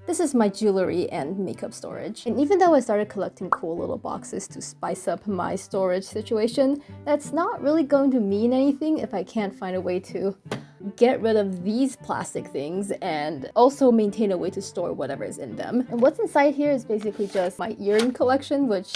This is my jewelry and makeup storage. And even though I started collecting cool little boxes to spice up my storage situation, that's not really going to mean anything if I can't find a way to get rid of these plastic things and also maintain a way to store whatever is in them. And what's inside here is basically just my earring collection, which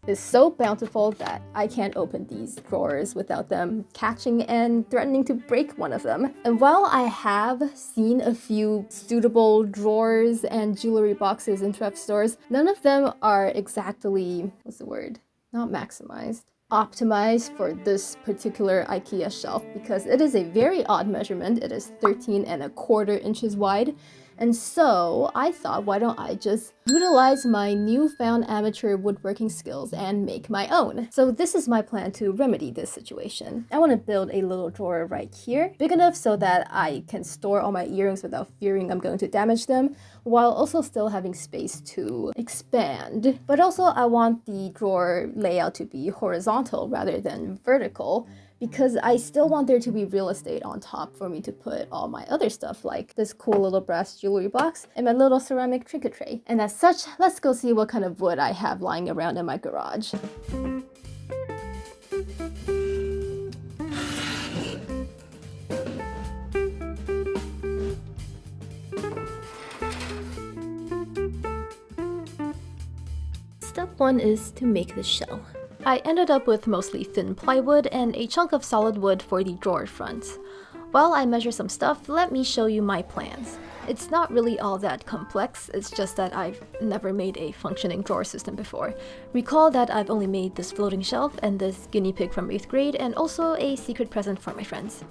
is so bountiful that I can't open these drawers without them catching and threatening to break one of them. And while I have seen a few suitable drawers and jewelry boxes in thrift stores, none of them are exactly, what's the word? Not maximized. Optimized for this particular IKEA shelf because it is a very odd measurement. It is 13¼ inches wide. And so I thought, why don't I just utilize my newfound amateur woodworking skills and make my own? So this is my plan to remedy this situation. I want to build a little drawer right here, big enough so that I can store all my earrings without fearing I'm going to damage them, while also still having space to expand. But also I want the drawer layout to be horizontal rather than vertical, because I still want there to be real estate on top for me to put all my other stuff, like this cool little brass jewelry box and my little ceramic trinket tray. And as such, let's go see what kind of wood I have lying around in my garage. Step 1 is to make the shell. I ended up with mostly thin plywood and a chunk of solid wood for the drawer fronts. While I measure some stuff, let me show you my plans. It's not really all that complex, it's just that I've never made a functioning drawer system before. Recall that I've only made this floating shelf and this guinea pig from 8th grade and also a secret present for my friends.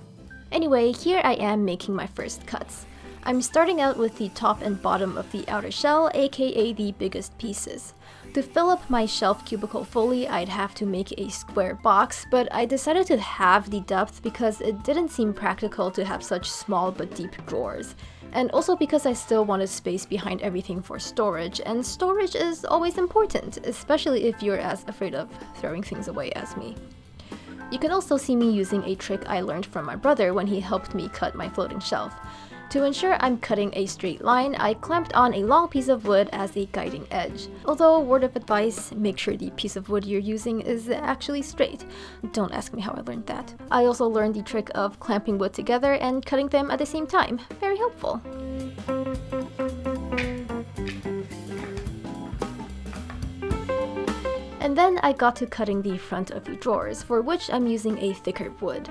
Anyway, here I am making my first cuts. I'm starting out with the top and bottom of the outer shell, aka the biggest pieces. To fill up my shelf cubicle fully, I'd have to make a square box, but I decided to halve the depth because it didn't seem practical to have such small but deep drawers. And also because I still wanted space behind everything for storage, and storage is always important, especially if you're as afraid of throwing things away as me. You can also see me using a trick I learned from my brother when he helped me cut my floating shelf. To ensure I'm cutting a straight line, I clamped on a long piece of wood as a guiding edge. Although, word of advice, make sure the piece of wood you're using is actually straight. Don't ask me how I learned that. I also learned the trick of clamping wood together and cutting them at the same time. Very helpful. And then I got to cutting the front of the drawers, for which I'm using a thicker wood.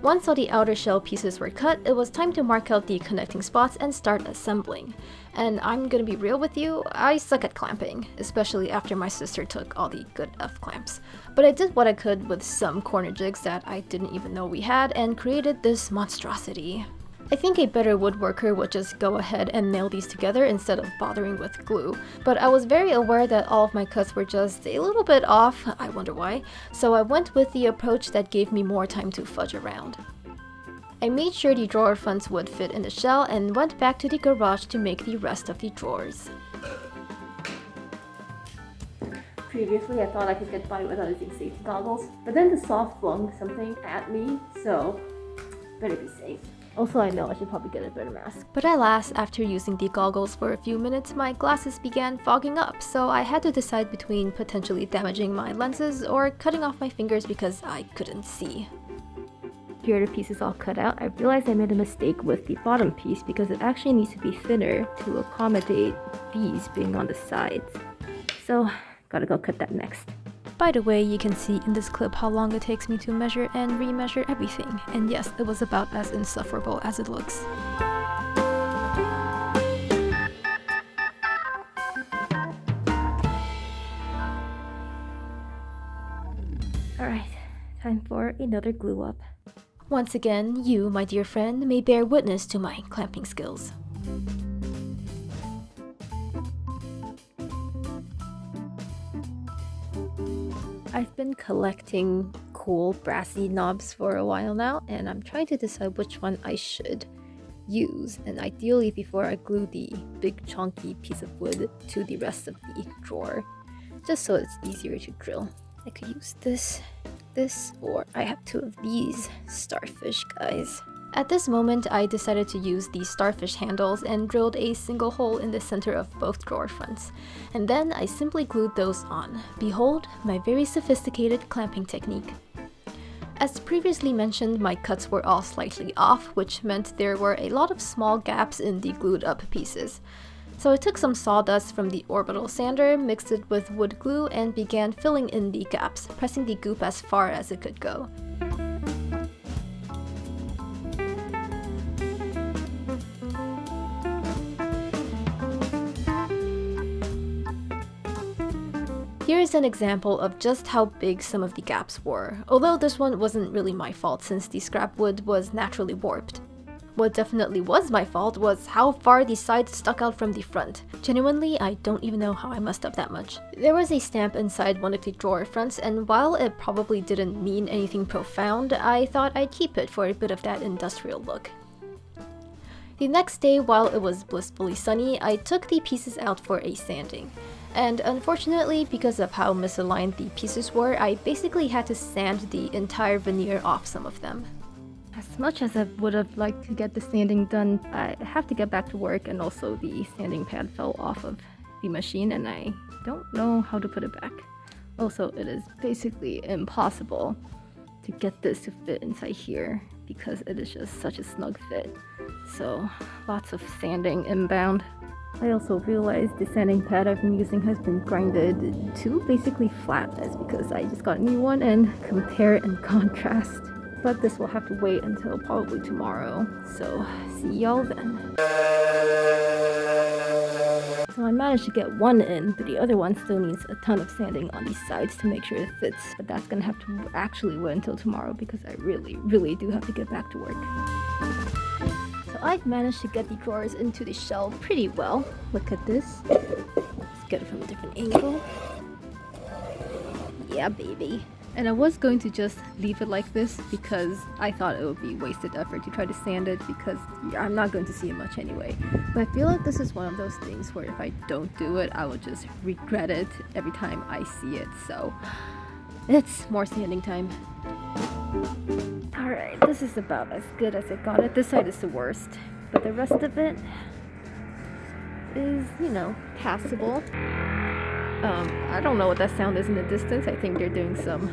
Once all the outer shell pieces were cut, it was time to mark out the connecting spots and start assembling. And I'm gonna be real with you, I suck at clamping, especially after my sister took all the good F-clamps. But I did what I could with some corner jigs that I didn't even know we had and created this monstrosity. I think a better woodworker would just go ahead and nail these together instead of bothering with glue. But I was very aware that all of my cuts were just a little bit off, I wonder why, so I went with the approach that gave me more time to fudge around. I made sure the drawer fronts would fit in the shell and went back to the garage to make the rest of the drawers. Previously, I thought I could get by without using safety goggles, but then the saw flung something at me, so better be safe. Also, I know I should probably get a better mask. But alas, after using the goggles for a few minutes, my glasses began fogging up, so I had to decide between potentially damaging my lenses or cutting off my fingers because I couldn't see. Here are the pieces all cut out. I realized I made a mistake with the bottom piece because it actually needs to be thinner to accommodate these being on the sides. So, gotta go cut that next. By the way, you can see in this clip how long it takes me to measure and remeasure everything, and yes, it was about as insufferable as it looks. Alright, time for another glue up. Once again, you, my dear friend, may bear witness to my clamping skills. I've been collecting cool brassy knobs for a while now, and I'm trying to decide which one I should use, and ideally before I glue the big chunky piece of wood to the rest of the drawer, just so it's easier to drill. I could use this, or I have two of these starfish guys. At this moment, I decided to use the starfish handles and drilled a single hole in the center of both drawer fronts. And then I simply glued those on. Behold, my very sophisticated clamping technique. As previously mentioned, my cuts were all slightly off, which meant there were a lot of small gaps in the glued up pieces. So I took some sawdust from the orbital sander, mixed it with wood glue, and began filling in the gaps, pressing the goop as far as it could go. Here is an example of just how big some of the gaps were, although this one wasn't really my fault since the scrap wood was naturally warped. What definitely was my fault was how far the sides stuck out from the front. Genuinely, I don't even know how I messed up that much. There was a stamp inside one of the drawer fronts, and while it probably didn't mean anything profound, I thought I'd keep it for a bit of that industrial look. The next day, while it was blissfully sunny, I took the pieces out for a sanding. And unfortunately, because of how misaligned the pieces were, I basically had to sand the entire veneer off some of them. As much as I would have liked to get the sanding done, I have to get back to work, and also the sanding pad fell off of the machine and I don't know how to put it back. Also, it is basically impossible to get this to fit inside here because it is just such a snug fit. So, lots of sanding inbound. I also realized the sanding pad I've been using has been grinded to basically flat. That's because I just got a new one, and compare and contrast. But this will have to wait until probably tomorrow, so see y'all then. So I managed to get one in, but the other one still needs a ton of sanding on these sides to make sure it fits. But that's gonna have to actually wait until tomorrow because I really do have to get back to work. So I've managed to get the drawers into the shell pretty well. Look at this. Let's get it from a different angle. Yeah, baby. And I was going to just leave it like this because I thought it would be wasted effort to try to sand it because I'm not going to see it much anyway. But I feel like this is one of those things where if I don't do it, I will just regret it every time I see it. So it's more sanding time. Alright, this is about as good as I got it. This side is the worst, but the rest of it is, you know, passable. I don't know what that sound is in the distance. I think they're doing some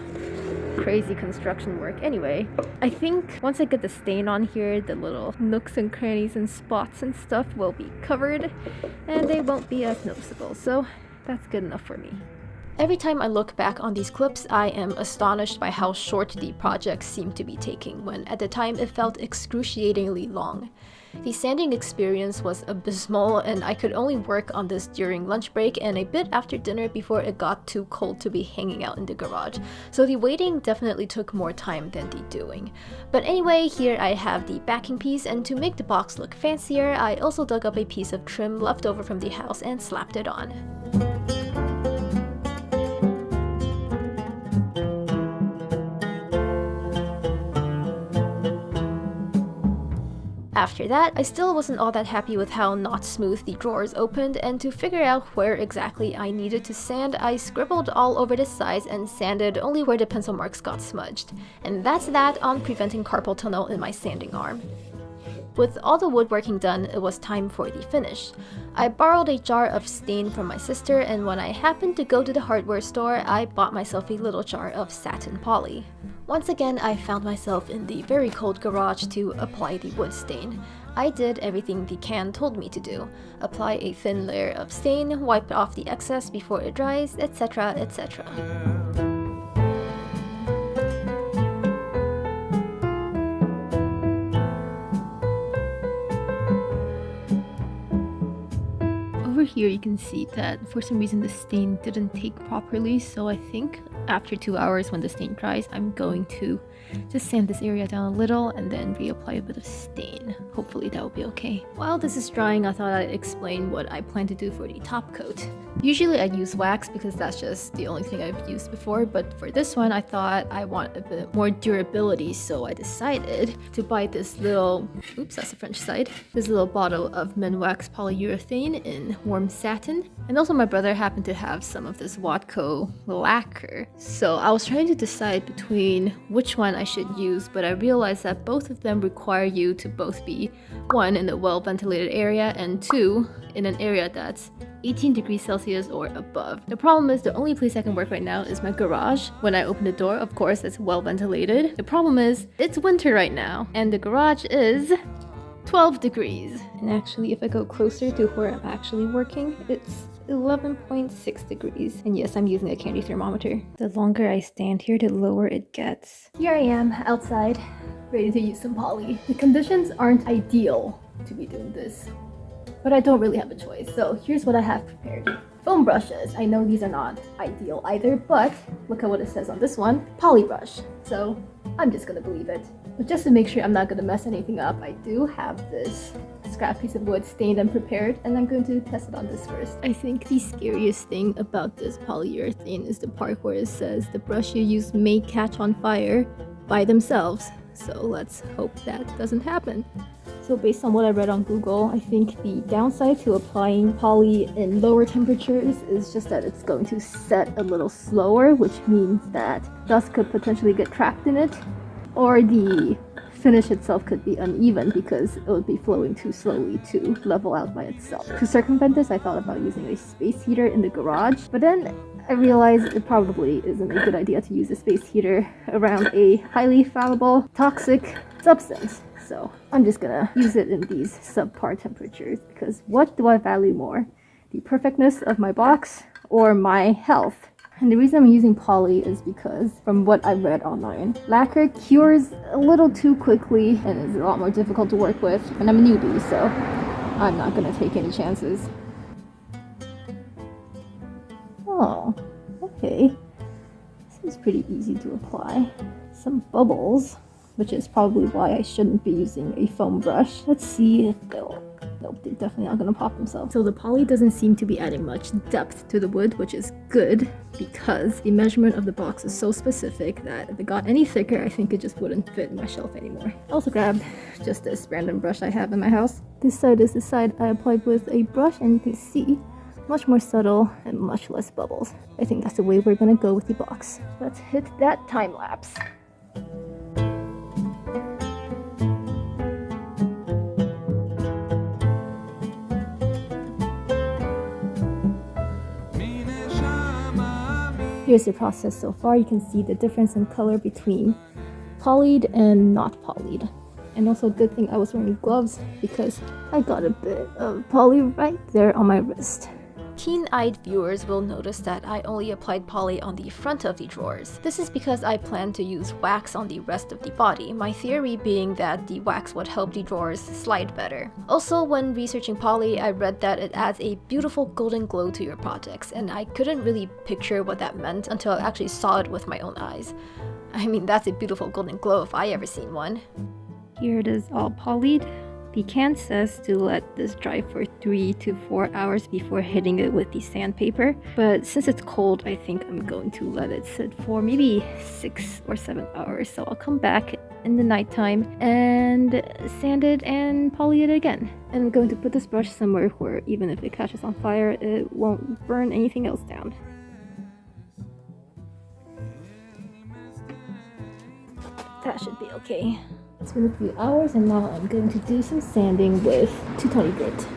crazy construction work. Anyway, I think once I get the stain on here, the little nooks and crannies and spots and stuff will be covered and they won't be as noticeable. So that's good enough for me. Every time I look back on these clips, I am astonished by how short the project seemed to be taking, when at the time it felt excruciatingly long. The sanding experience was abysmal, and I could only work on this during lunch break and a bit after dinner before it got too cold to be hanging out in the garage. So the waiting definitely took more time than the doing. But anyway, here I have the backing piece, and to make the box look fancier, I also dug up a piece of trim left over from the house and slapped it on. After that, I still wasn't all that happy with how not smooth the drawers opened, and to figure out where exactly I needed to sand, I scribbled all over the sides and sanded only where the pencil marks got smudged. And that's that on preventing carpal tunnel in my sanding arm. With all the woodworking done, it was time for the finish. I borrowed a jar of stain from my sister, and when I happened to go to the hardware store, I bought myself a little jar of satin poly. Once again, I found myself in the very cold garage to apply the wood stain. I did everything the can told me to do. Apply a thin layer of stain, wipe off the excess before it dries, etc, etc. Over here you can see that for some reason the stain didn't take properly, so I think after 2 hours when the stain dries, I'm going to just sand this area down a little and then reapply a bit of stain. Hopefully that will be okay. While this is drying, I thought I'd explain what I plan to do for the top coat. Usually I'd use wax because that's just the only thing I've used before, but for this one I thought I want a bit more durability, so I decided to buy this little, oops, that's the French side, this little bottle of Minwax polyurethane in warm satin. And also my brother happened to have some of this Watco lacquer, So I was trying to decide between which one I should use, but I realized that both of them require you to both be 1 in a well-ventilated area and 2 in an area that's 18 degrees Celsius or above. The problem is the only place I can work right now is my garage. When I open the door, of course, it's well ventilated. The problem is it's winter right now and the garage is 12 degrees. And actually, if I go closer to where I'm actually working, it's 11.6 degrees. And yes, I'm using a candy thermometer. The longer I stand here, the lower it gets. Here I am outside, ready to use some poly. The conditions aren't ideal to be doing this, but I don't really have a choice. So here's what I have prepared. Foam brushes. I know these are not ideal either, but look at what it says on this one. Poly brush. So I'm just gonna believe it. But just to make sure I'm not gonna mess anything up, I do have this scrap piece of wood stained and prepared, and I'm going to test it on this first. I think the scariest thing about this polyurethane is the part where it says the brush you use may catch on fire by themselves. So let's hope that doesn't happen. So based on what I read on Google, I think the downside to applying poly in lower temperatures is just that it's going to set a little slower, which means that dust could potentially get trapped in it, or the finish itself could be uneven because it would be flowing too slowly to level out by itself. To circumvent this, I thought about using a space heater in the garage, but then I realized it probably isn't a good idea to use a space heater around a highly flammable, toxic substance. So I'm just gonna use it in these subpar temperatures because what do I value more? The perfectness of my box or my health? And the reason I'm using poly is because from what I read online, lacquer cures a little too quickly and is a lot more difficult to work with. And I'm a newbie, so I'm not gonna take any chances. Oh, okay. This is pretty easy to apply. Some bubbles, which is probably why I shouldn't be using a foam brush. Let's see if they'll... Nope, they're definitely not gonna pop themselves. So the poly doesn't seem to be adding much depth to the wood, which is good because the measurement of the box is so specific that if it got any thicker, I think it just wouldn't fit in my shelf anymore. I also grabbed just this random brush I have in my house. This side is the side I applied with a brush, and you can see much more subtle and much less bubbles. I think that's the way we're gonna go with the box. Let's hit that time lapse. Here's the process so far. You can see the difference in color between polyed and not polyed. And also a good thing I was wearing gloves because I got a bit of poly right there on my wrist. Keen-eyed viewers will notice that I only applied poly on the front of the drawers. This is because I plan to use wax on the rest of the body, my theory being that the wax would help the drawers slide better. Also, when researching poly, I read that it adds a beautiful golden glow to your projects, and I couldn't really picture what that meant until I actually saw it with my own eyes. I mean, that's a beautiful golden glow if I ever seen one. Here it is all polyed. The can says to let this dry for 3 to 4 hours before hitting it with the sandpaper, but since it's cold, I think I'm going to let it sit for maybe 6 or 7 hours. So I'll come back in the nighttime and sand it and poly it again. And I'm going to put this brush somewhere where even if it catches on fire, it won't burn anything else down. That should be okay. It's been a few hours and now I'm going to do some sanding with 220 grit.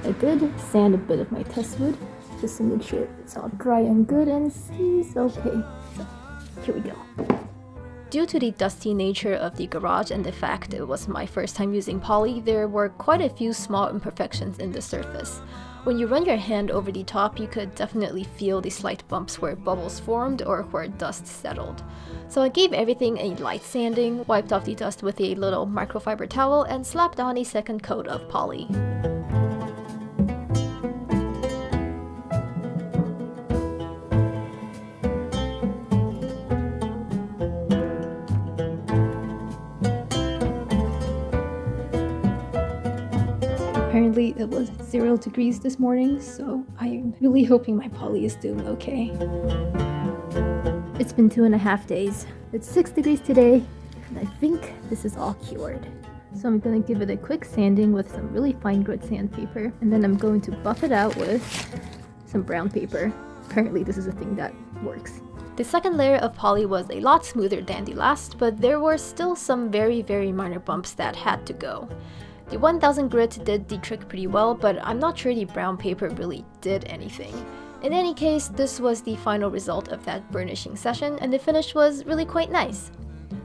I did sand a bit of my test wood just to make sure it's all dry and good and seems okay. So here we go. Due to the dusty nature of the garage and the fact it was my first time using poly, there were quite a few small imperfections in the surface. When you run your hand over the top, you could definitely feel the slight bumps where bubbles formed or where dust settled. So I gave everything a light sanding, wiped off the dust with a little microfiber towel, and slapped on a second coat of poly. Apparently it was 0 degrees this morning, so I'm really hoping my poly is doing okay. It's been 2.5 days. It's 6 degrees today, and I think this is all cured. So I'm gonna give it a quick sanding with some really fine grit sandpaper, and then I'm going to buff it out with some brown paper. Apparently this is a thing that works. The second layer of poly was a lot smoother than the last, but there were still some very minor bumps that had to go. The 1000 grit did the trick pretty well, but I'm not sure the brown paper really did anything. In any case, this was the final result of that burnishing session, and the finish was really quite nice.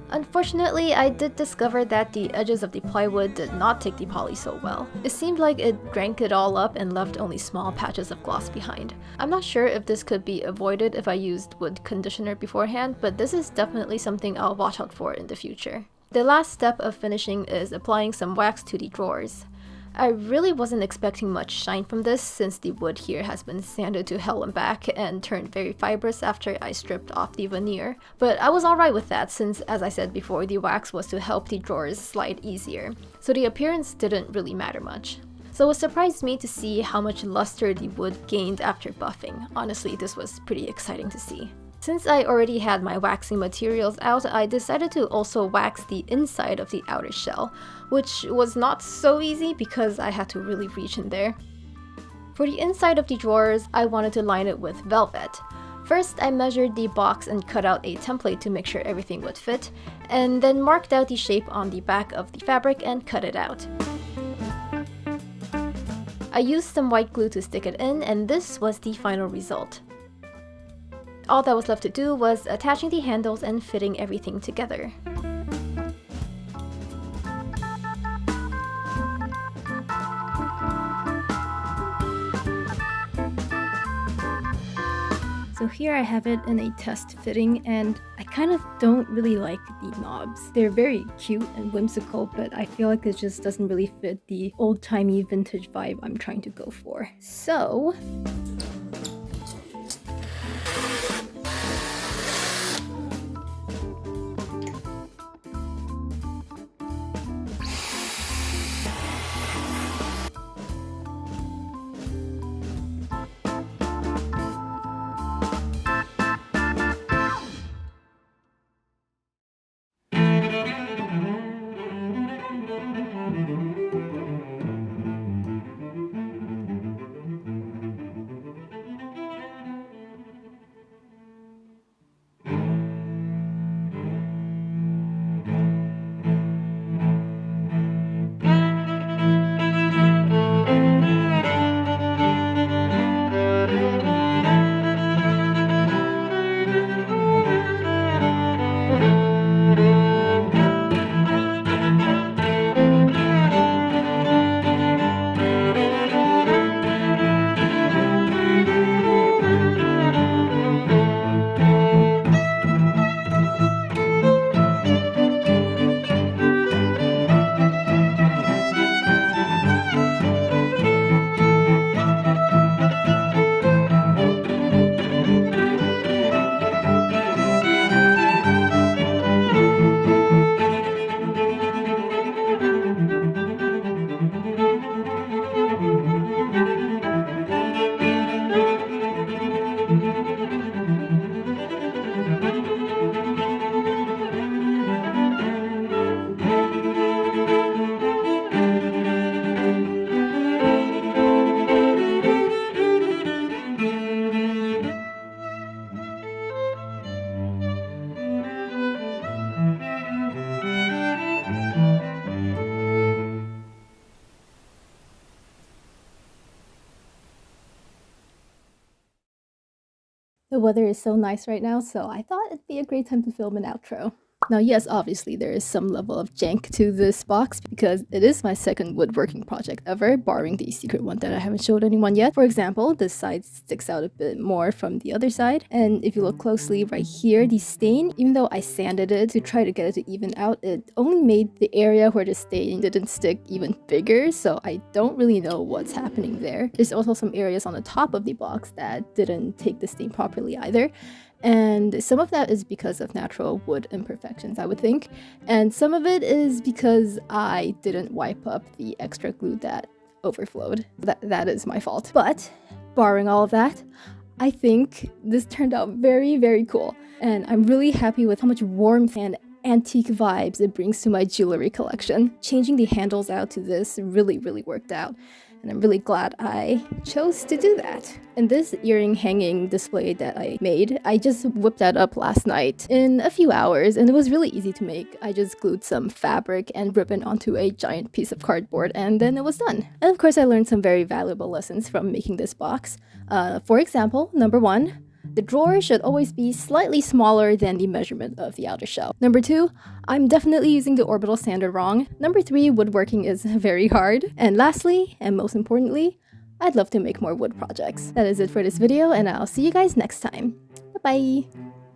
Unfortunately, I did discover that the edges of the plywood did not take the poly so well. It seemed like it drank it all up and left only small patches of gloss behind. I'm not sure if this could be avoided if I used wood conditioner beforehand, but this is definitely something I'll watch out for in the future. The last step of finishing is applying some wax to the drawers. I really wasn't expecting much shine from this since the wood here has been sanded to hell and back and turned very fibrous after I stripped off the veneer. But I was alright with that since, as I said before, the wax was to help the drawers slide easier, so the appearance didn't really matter much. So it surprised me to see how much luster the wood gained after buffing. Honestly, this was pretty exciting to see. Since I already had my waxing materials out, I decided to also wax the inside of the outer shell, which was not so easy because I had to really reach in there. For the inside of the drawers, I wanted to line it with velvet. First, I measured the box and cut out a template to make sure everything would fit, and then marked out the shape on the back of the fabric and cut it out. I used some white glue to stick it in, and this was the final result. All that was left to do was attaching the handles and fitting everything together. So here I have it in a test fitting, and I kind of don't really like the knobs. They're very cute and whimsical, but I feel like it just doesn't really fit the old-timey vintage vibe I'm trying to go for. So the weather is so nice right now, so I thought it'd be a great time to film an outro. Now yes, obviously there is some level of jank to this box because it is my second woodworking project ever, barring the secret one that I haven't showed anyone yet. For example, this side sticks out a bit more from the other side, and if you look closely right here, the stain, even though I sanded it to try to get it to even out, it only made the area where the stain didn't stick even bigger, so I don't really know what's happening there. There's also some areas on the top of the box that didn't take the stain properly either. And some of that is because of natural wood imperfections, I would think. And some of it is because I didn't wipe up the extra glue that overflowed. That is my fault. But barring all of that, I think this turned out very cool. And I'm really happy with how much warmth and antique vibes it brings to my jewelry collection. Changing the handles out to this really worked out. and I'm really glad I chose to do that. And this earring hanging display that I made, I just whipped that up last night in a few hours, and it was really easy to make. I just glued some fabric and ribbon onto a giant piece of cardboard, and then it was done. And of course, I learned some very valuable lessons from making this box. For example, number 1, the drawer should always be slightly smaller than the measurement of the outer shell. Number 2, I'm definitely using the orbital sander wrong. Number 3, woodworking is very hard. And lastly, and most importantly, I'd love to make more wood projects. That is it for this video, and I'll see you guys next time. Bye-bye!